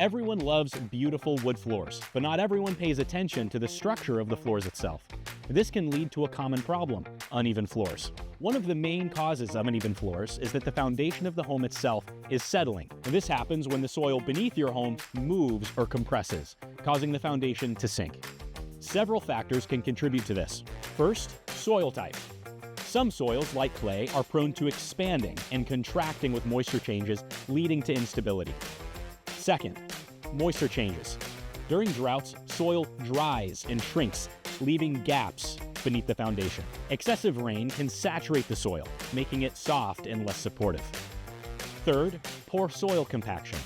Everyone loves beautiful wood floors, but not everyone pays attention to the structure of the floors itself. This can lead to a common problem: uneven floors. One of the main causes of uneven floors is that the foundation of the home itself is settling. This happens when the soil beneath your home moves or compresses, causing the foundation to sink. Several factors can contribute to this. First, soil type. Some soils, like clay, are prone to expanding and contracting with moisture changes, leading to instability. Second, moisture changes. During droughts, soil dries and shrinks, leaving gaps beneath the foundation. Excessive rain can saturate the soil, making it soft and less supportive. Third, poor soil compaction.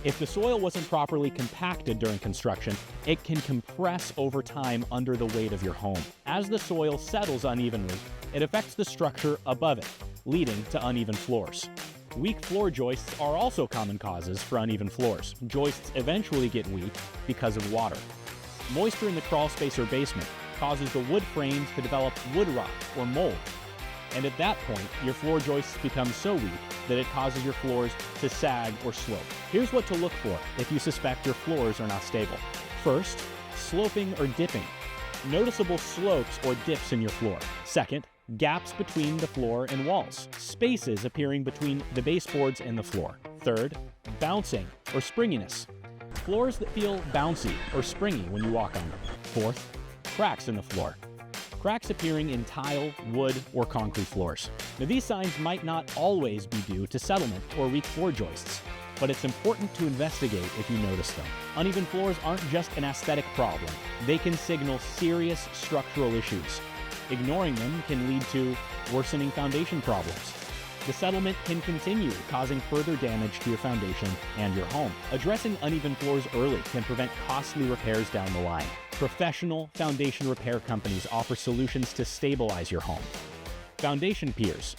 If the soil wasn't properly compacted during construction, it can compress over time under the weight of your home. As the soil settles unevenly, it affects the structure above it, leading to uneven floors. Weak floor joists are also common causes for uneven floors. Joists eventually get weak because of water. Moisture in the crawl space or basement causes the wood frames to develop wood rot or mold. And at that point, your floor joists become so weak that it causes your floors to sag or slope. Here's what to look for if you suspect your floors are not stable. First, sloping or dipping. Noticeable slopes or dips in your floor. Second, gaps between the floor and walls. Spaces appearing between the baseboards and the floor. Third, bouncing or springiness. Floors that feel bouncy or springy when you walk on them. Fourth, cracks in the floor. Cracks appearing in tile, wood, or concrete floors. Now, these signs might not always be due to settlement or weak floor joists, but it's important to investigate if you notice them. Uneven floors aren't just an aesthetic problem. They can signal serious structural issues. Ignoring them can lead to worsening foundation problems. The settlement can continue, causing further damage to your foundation and your home. Addressing uneven floors early can prevent costly repairs down the line. Professional foundation repair companies offer solutions to stabilize your home. Foundation piers.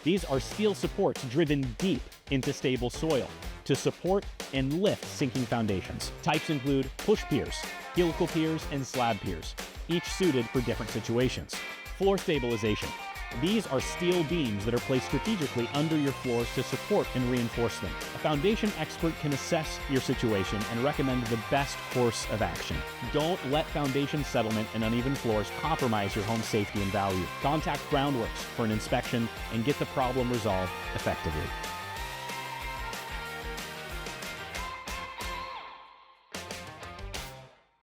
These are steel supports driven deep into stable soil to support and lift sinking foundations. Types include push piers, helical piers, and slab piers, each suited for different situations. Floor stabilization. These are steel beams that are placed strategically under your floors to support and reinforce them. A foundation expert can assess your situation and recommend the best course of action. Don't let foundation settlement and uneven floors compromise your home safety and value. Contact Groundworks for an inspection and get the problem resolved effectively.